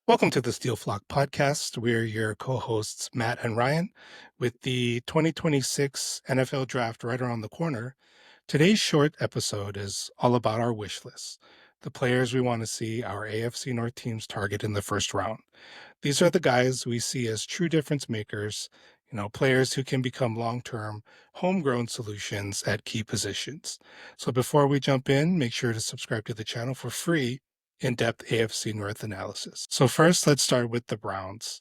Welcome to the Steel Flock podcast. We're your co-hosts, Matt and Ryan. With the 2026 NFL draft right around the corner, today's short episode is all about our wish list, the players we want to see our AFC North teams target in the first round. These are the guys we see as true difference makers, players who can become long-term, homegrown solutions at key positions. So before we jump in, make sure to subscribe to the channel for free in-depth AFC North analysis. So first, let's start with the Browns.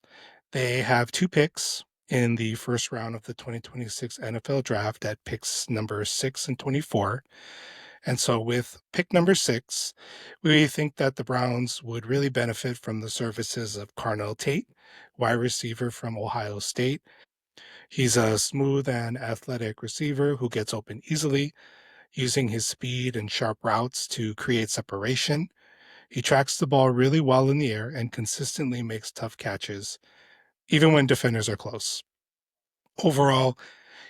They have two picks in the first round of the 2026 NFL draft at picks number 6 and 24. And so with pick number 6, we think that the Browns would really benefit from the services of Carnell Tate, wide receiver from Ohio State. He's a smooth and athletic receiver who gets open easily, using his speed and sharp routes to create separation. He tracks the ball really well in the air and consistently makes tough catches, even when defenders are close. Overall,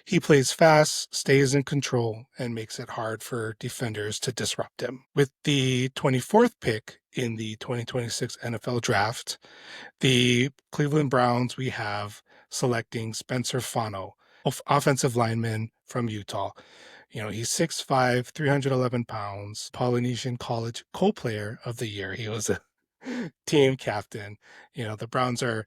he plays fast, stays in control, and makes it hard for defenders to disrupt him. With the 24th pick in the 2026 NFL Draft, the Cleveland Browns, we have selecting Spencer Fano, offensive lineman from Utah. He's 6'5", 311 pounds, Polynesian College co-player of the year. He was a team captain. The Browns are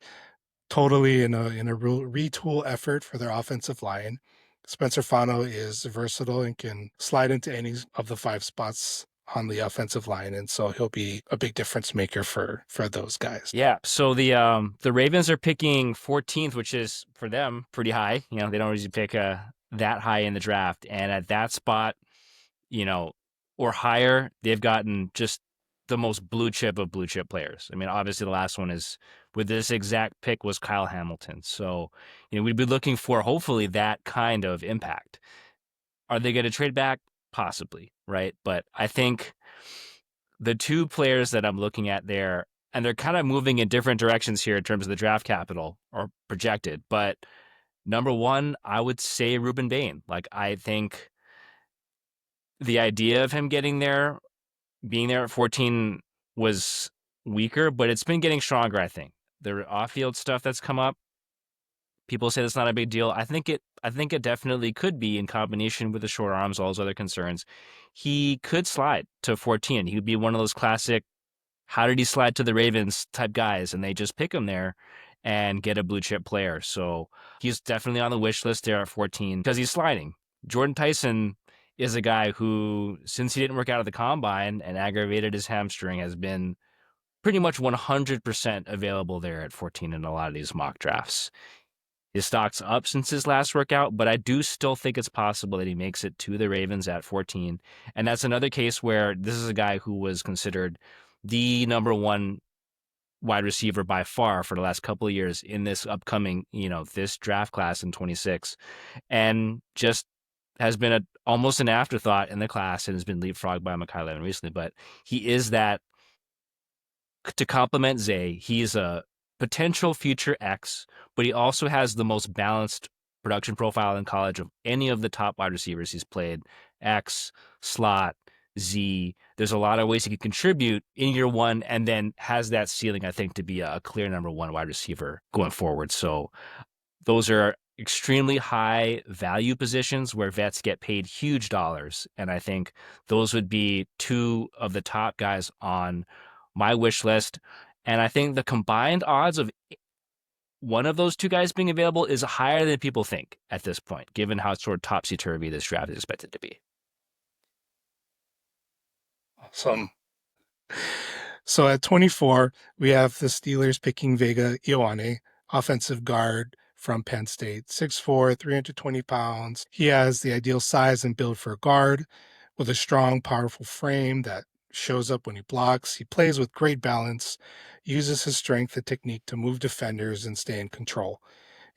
totally in a real retool effort for their offensive line. Spencer Fano is versatile and can slide into any of the 5 spots on the offensive line, and so he'll be a big difference maker for those guys. Yeah, so the Ravens are picking 14th, which is for them pretty high. They don't usually pick that high in the draft, and at that spot, or higher, they've gotten just the most blue chip of blue chip players. I mean, obviously the last one is with this exact pick was Kyle Hamilton. So, we'd be looking for hopefully that kind of impact. Are they going to trade back? Possibly, right? But I think the two players that I'm looking at there, and they're kind of moving in different directions here in terms of the draft capital or projected. But number one, I would say Ruben Bain. Like, I think the idea of him being there at 14 was weaker, but it's been getting stronger, I think. The off-field stuff that's come up, people say that's not a big deal. I think it definitely could be in combination with the short arms, all those other concerns. He could slide to 14. He would be one of those classic, how did he slide to the Ravens type guys, and they just pick him there and get a blue chip player. So he's definitely on the wish list there at 14 because he's sliding. Jordan Tyson is a guy who, since he didn't work out at the combine and aggravated his hamstring, has been pretty much 100% available there at 14 in a lot of these mock drafts. His stock's up since his last workout, but I do still think it's possible that he makes it to the Ravens at 14. And that's another case where this is a guy who was considered the number one wide receiver by far for the last couple of years in this upcoming, this draft class in 26, and just has been almost an afterthought in the class and has been leapfrogged by Mekhi Levin recently. But he is that, to complement Zay, he's a potential future X, but he also has the most balanced production profile in college of any of the top wide receivers he's played. X, slot, Z. There's a lot of ways he can contribute in year one, and then has that ceiling, I think, to be a clear number one wide receiver going forward. So those are extremely high value positions where vets get paid huge dollars. And I think those would be two of the top guys on my wish list. And I think the combined odds of one of those two guys being available is higher than people think at this point, given how sort of topsy-turvy this draft is expected to be. Awesome. So at 24, we have the Steelers picking Vega Ioane, offensive guard from Penn State, 6'4", 320 pounds. He has the ideal size and build for a guard with a strong, powerful frame that shows up when he blocks. He plays with great balance, uses his strength and technique to move defenders and stay in control.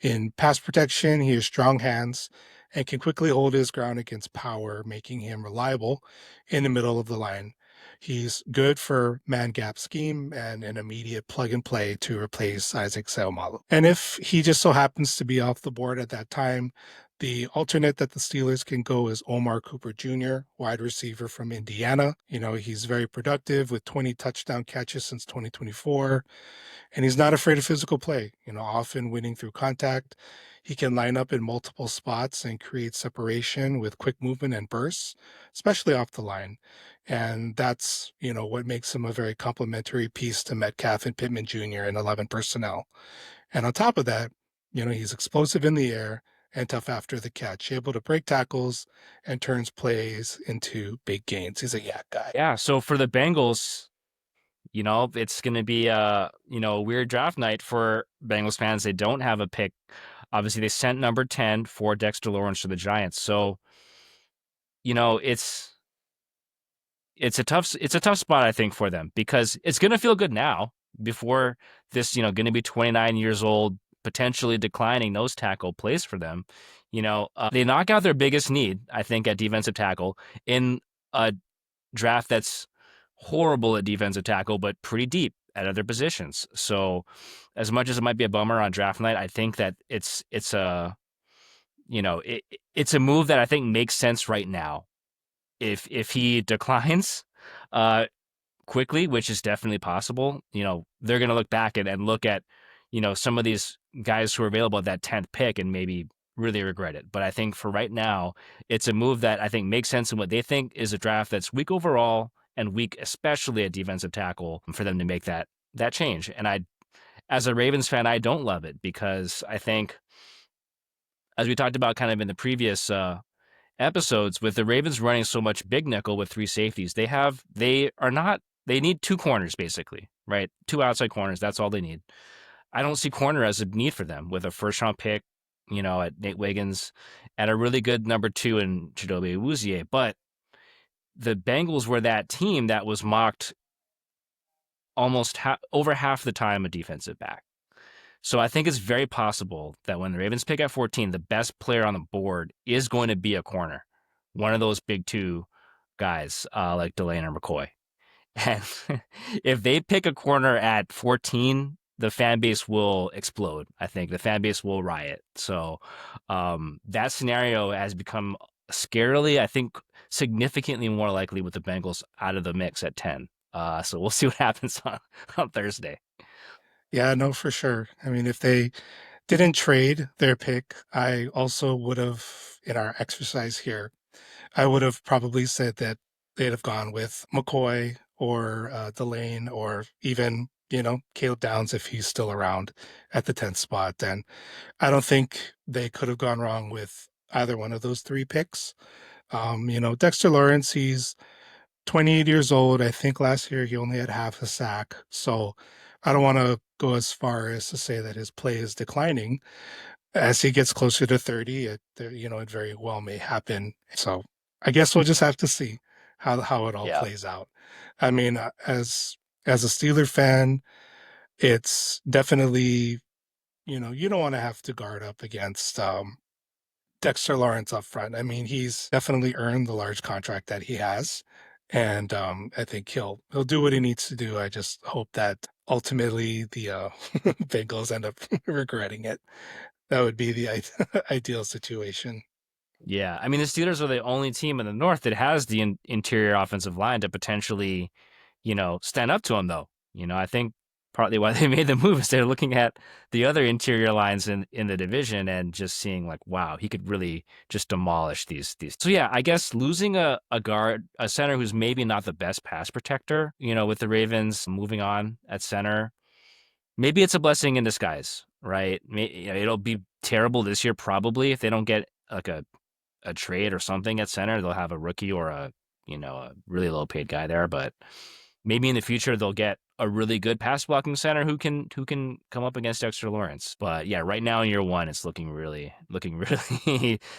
In pass protection, he has strong hands and can quickly hold his ground against power, making him reliable in the middle of the line. He's good for man gap scheme and an immediate plug and play to replace Isaac Seumalo. And if he just so happens to be off the board at that time, The alternate that the Steelers can go is Omar Cooper Jr., wide receiver from Indiana. He's very productive with 20 touchdown catches since 2024, and he's not afraid of physical play, often winning through contact. He can line up in multiple spots and create separation with quick movement and bursts, especially off the line. And that's, what makes him a very complementary piece to Metcalf and Pittman Jr. in 11 personnel. And on top of that, he's explosive in the air and tough after the catch, able to break tackles and turns plays into big gains. He's a yak guy. Yeah. So for the Bengals, it's going to be a weird draft night for Bengals fans. They don't have a pick. Obviously, they sent number 10 for Dexter Lawrence to the Giants. So, it's a tough spot, I think, for them, because it's going to feel good now before this, going to be 29 years old, potentially declining nose tackle plays for them. They knock out their biggest need, I think, at defensive tackle in a draft that's horrible at defensive tackle, but pretty deep at other positions. So, as much as it might be a bummer on draft night, I think that it's a move that I think makes sense right now. If he declines uh quickly, which is definitely possible, they're going to look back and look at some of these guys who are available at that 10th pick and maybe really regret it. But I think for right now, it's a move that I think makes sense in what they think is a draft that's weak overall and weak especially at defensive tackle, for them to make that change. And as a Ravens fan, I don't love it, because I think, as we talked about kind of in the previous episodes, with the Ravens running so much big nickel with three safeties, they need two corners, basically, right? Two outside corners. That's all they need. I don't see corner as a need for them with a first round pick, at Nate Wiggins, and a really good number 2 in Chidobe Awuzie. But the Bengals were that team that was mocked almost over half the time a defensive back. So I think it's very possible that when the Ravens pick at 14, the best player on the board is going to be a corner, one of those big two guys, like Delane or McCoy. And if they pick a corner at 14, the fan base will explode. I think the fan base will riot. So that scenario has become scarily, I think, significantly more likely with the Bengals out of the mix at 10. So we'll see what happens on Thursday. Yeah, no, for sure. I mean, if they didn't trade their pick, I also would have, in our exercise here, I would have probably said that they'd have gone with McCoy or Delane, or even, Caleb Downs if he's still around at the 10th spot. And I don't think they could have gone wrong with either one of those three picks. Dexter Lawrence, he's 28 years old. I think last year he only had half a sack. So I don't want to go as far as to say that his play is declining. As he gets closer to 30, it very well may happen. So I guess we'll just have to see how it all Yeah. plays out. I mean, as a Steeler fan, it's definitely, you don't want to have to guard up against Dexter Lawrence up front. I mean, he's definitely earned the large contract that he has, and I think he'll do what he needs to do. I just hope that ultimately the Bengals end up regretting it. That would be the ideal situation. Yeah, I mean, the Steelers are the only team in the North that has the interior offensive line to potentially, stand up to him, though. I think partly why they made the move is they're looking at the other interior lines in the division and just seeing like, wow, he could really just demolish these. So yeah, I guess losing a center who's maybe not the best pass protector, with the Ravens moving on at center, maybe it's a blessing in disguise, right? It'll be terrible this year probably if they don't get like a trade or something at center. They'll have a rookie or a really low paid guy there, but maybe in the future they'll get a really good pass blocking center who can come up against Dexter Lawrence. But yeah, right now in year one, it's looking really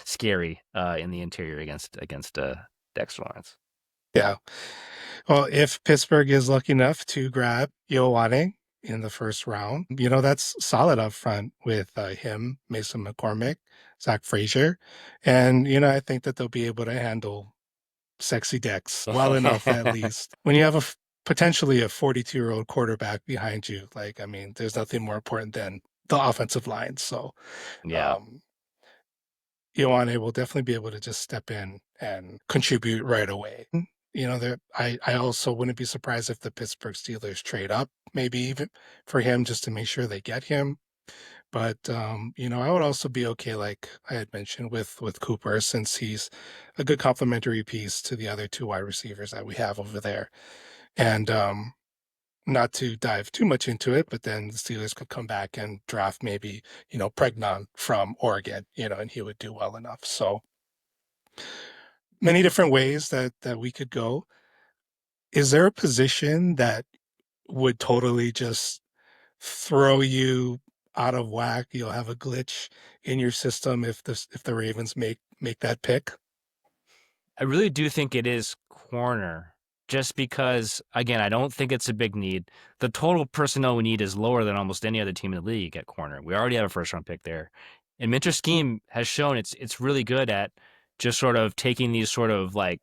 scary in the interior against Dexter Lawrence. Yeah. Well, if Pittsburgh is lucky enough to grab Ioane in the first round, that's solid up front with him, Mason McCormick, Zach Frazier. And, I think that they'll be able to handle sexy Dex well enough, at least. When you have potentially a 42-year-old quarterback behind you, like, I mean, there's nothing more important than the offensive line. So, Yeah. um, Ioane will definitely be able to just step in and contribute right away. I also wouldn't be surprised if the Pittsburgh Steelers trade up, maybe even for him, just to make sure they get him. But I would also be okay, like I had mentioned, with Cooper, since he's a good complementary piece to the other two wide receivers that we have over there. And not to dive too much into it, but then the Steelers could come back and draft maybe, Pregnon from Oregon, and he would do well enough. So many different ways that we could go. Is there a position that would totally just throw you out of whack? You'll have a glitch in your system if the Ravens make that pick. I really do think it is corner, just because, again, I don't think it's a big need. The total personnel we need is lower than almost any other team in the league at corner. We already have a first round pick there. And Minter's scheme has shown it's really good at just sort of taking these sort of like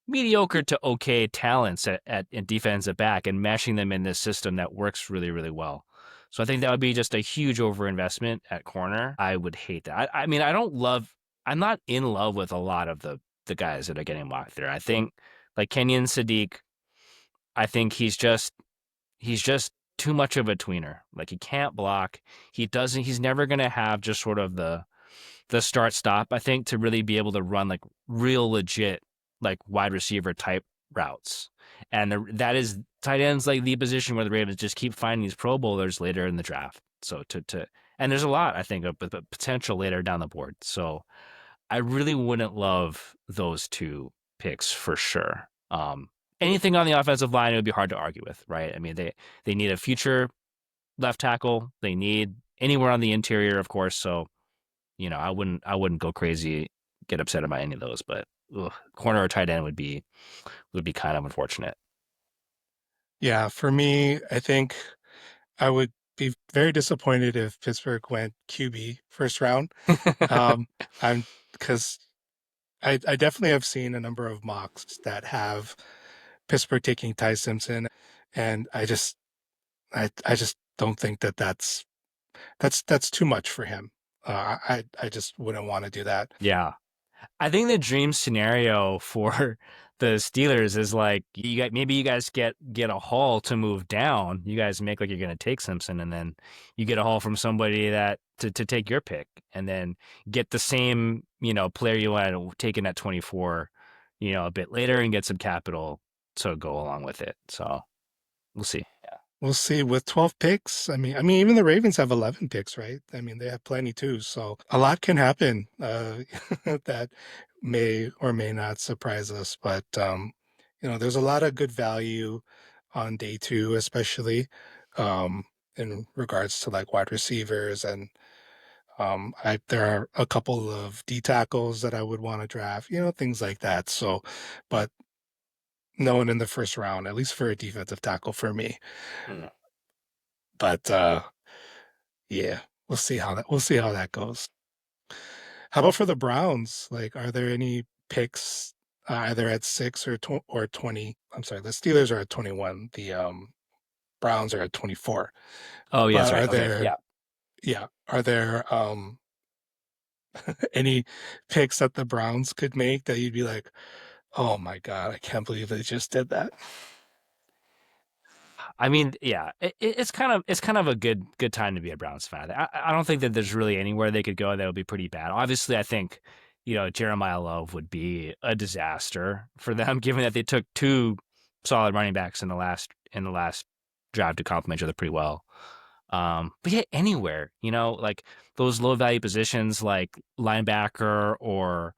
mediocre to okay talents at defensive back and mashing them in this system that works really, really well. So I think that would be just a huge overinvestment at corner. I would hate that. I mean, I'm not in love with a lot of the guys that are getting mocked there. I think like Kenyon Sadiq, I think he's just too much of a tweener. Like he can't block. He's never gonna have just sort of the start stop, I think, to really be able to run like real legit like wide receiver type routes. And that is tight ends like the position where the Ravens just keep finding these Pro Bowlers later in the draft. So to and there's a lot I think of potential later down the board. So I really wouldn't love those two picks for sure. Anything on the offensive line it would be hard to argue with, right? I mean they need a future left tackle. They need anywhere on the interior, of course. So I wouldn't go crazy, get upset about any of those, but corner or tight end would be kind of unfortunate. Yeah, for me, I think I would be very disappointed if Pittsburgh went QB first round. Um, I'm because I definitely have seen a number of mocks that have Pittsburgh taking Ty Simpson, and I just don't think that's too much for him. I just wouldn't want to do that. Yeah, I think the dream scenario for the Steelers is like maybe you guys get a haul to move down. You guys make like you're gonna take Simpson, and then you get a haul from somebody that to take your pick, and then get the same player you wanted to take in at 24, a bit later, and get some capital to go along with it. So we'll see. Yeah. We'll see with 12 picks. I mean, even the Ravens have 11 picks, right? I mean, they have plenty too. So a lot can happen that may or may not surprise us. But there's a lot of good value on day two, especially in regards to like wide receivers, and there are a couple of D tackles that I would want to draft, things like that. So, but no one in the first round, at least for a defensive tackle for me. Hmm. But yeah, we'll see how that goes. How about for the Browns? Like, are there any picks either at 6 or 20? I'm sorry, the Steelers are at 21. The Browns are at 24. Oh yeah, that's But right. are Okay, there yeah. yeah, are there any picks that the Browns could make that you'd be like, "Oh my God, I can't believe they just did that." I mean, yeah, it's kind of a good time to be a Browns fan. I don't think that there's really anywhere they could go that would be pretty bad. Obviously, I think Jeremiah Love would be a disaster for them, given that they took two solid running backs in the last drive to complement each other pretty well. But yeah, anywhere, like those low value positions like linebacker or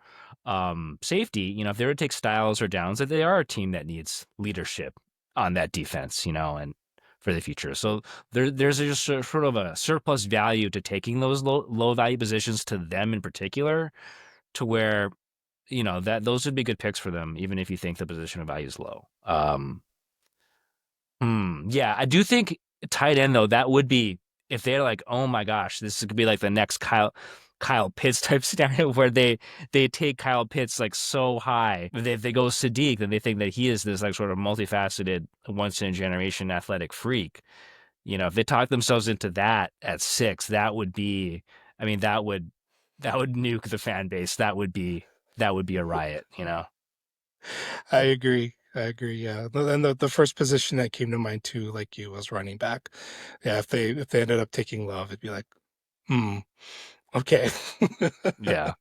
safety, if they were to take Styles or Downs, that they are a team that needs leadership on that defense, and for the future. So there's just sort of a surplus value to taking those low value positions to them in particular, to where that those would be good picks for them, even if you think the position of value is low. Yeah, I do think tight end though, that would be if they're like, oh my gosh, this could be like the next Kyle Pitts type scenario where they take Kyle Pitts like so high. If they go Sadiq, then they think that he is this like sort of multifaceted, once in a generation athletic freak. If they talk themselves into that at 6, that would be, I mean, that would that would nuke the fan base. That would be a riot, you know. I agree. I agree. Yeah. Then the first position that came to mind too, like you, was running back. Yeah. If they ended up taking Love, it'd be like, hmm, okay. Yeah.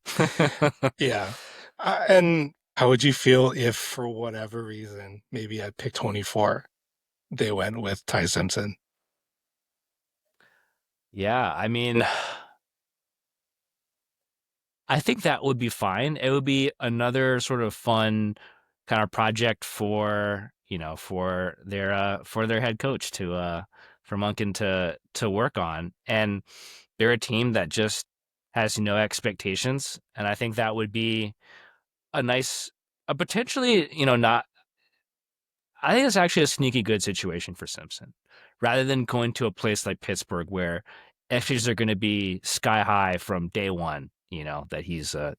Yeah. And how would you feel if, for whatever reason, maybe at pick 24, they went with Ty Simpson? Yeah, I mean, I think that would be fine. It would be another sort of fun kind of project for, you know, for their head coach to for Monken to work on. And they're a team that just has no expectations, and I think that would be a nice a potentially, you know, not I think it's actually a sneaky good situation for Simpson. Rather than going to a place like Pittsburgh where expectations are going to be sky high from day one, you know, that he's a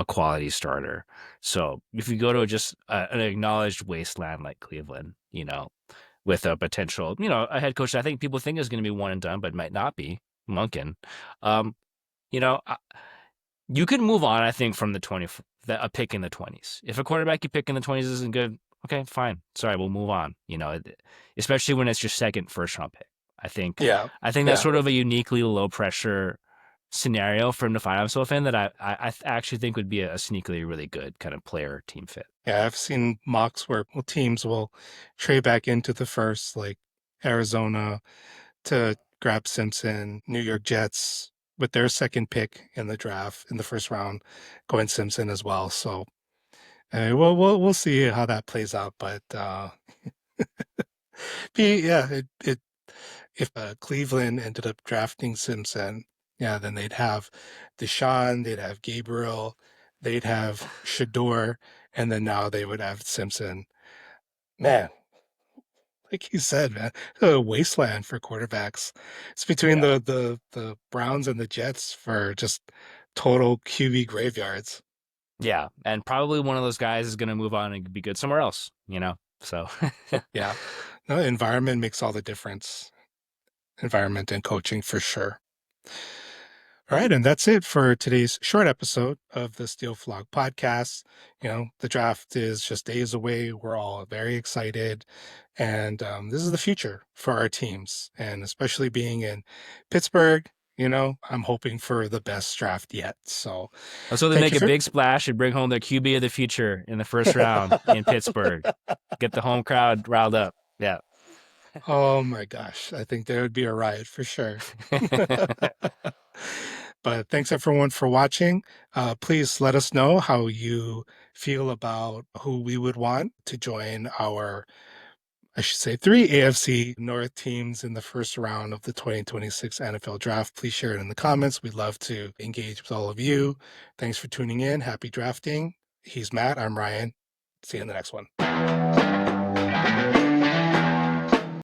quality starter. So if you go to just an acknowledged wasteland like Cleveland, you know, with a potential, you know, a head coach that I think people think is going to be one and done, but might not be, Monken. Um, you know, you could move on, I think, from a pick in the 20s. If a quarterback you pick in the 20s isn't good, okay, fine. Sorry, we'll move on. You know, especially when it's your second first round pick. I think Yeah. I think that's Yeah. sort of a uniquely low pressure scenario for him to find himself in that I actually think would be a sneakily really good kind of player team fit. Yeah. I've seen mocks where teams will trade back into the first, like Arizona to grab Simpson, New York Jets with their second pick in the draft in the first round, going Simpson as well. So we'll see how that plays out. But yeah, it if Cleveland ended up drafting Simpson, yeah, then they'd have Deshaun, they'd have Gabriel, they'd have Shador, and then now they would have Simpson. Man, like you said, man, a wasteland for quarterbacks. It's between Yeah. the Browns and the Jets for just total QB graveyards. Yeah. And probably one of those guys is going to move on and be good somewhere else, you know? So, Yeah. No, environment makes all the difference. Environment and coaching for sure. All right, and that's it for today's short episode of the Steel Flog podcast. You know, the draft is just days away. We're all very excited, and this is the future for our teams, and especially being in Pittsburgh. You know, I'm hoping for the best draft yet. So, let's hope they thank make you a for. big splash and bring home their QB of the future in the first round in Pittsburgh. Get the home crowd riled up. Yeah. Oh my gosh, I think there would be a riot for sure. But thanks everyone for watching. Please let us know how you feel about who we would want to join our, I should say, three AFC North teams in the first round of the 2026 NFL Draft. Please share it in the comments. We'd love to engage with all of you. Thanks for tuning in. Happy drafting. He's Matt. I'm Ryan. See you in the next one.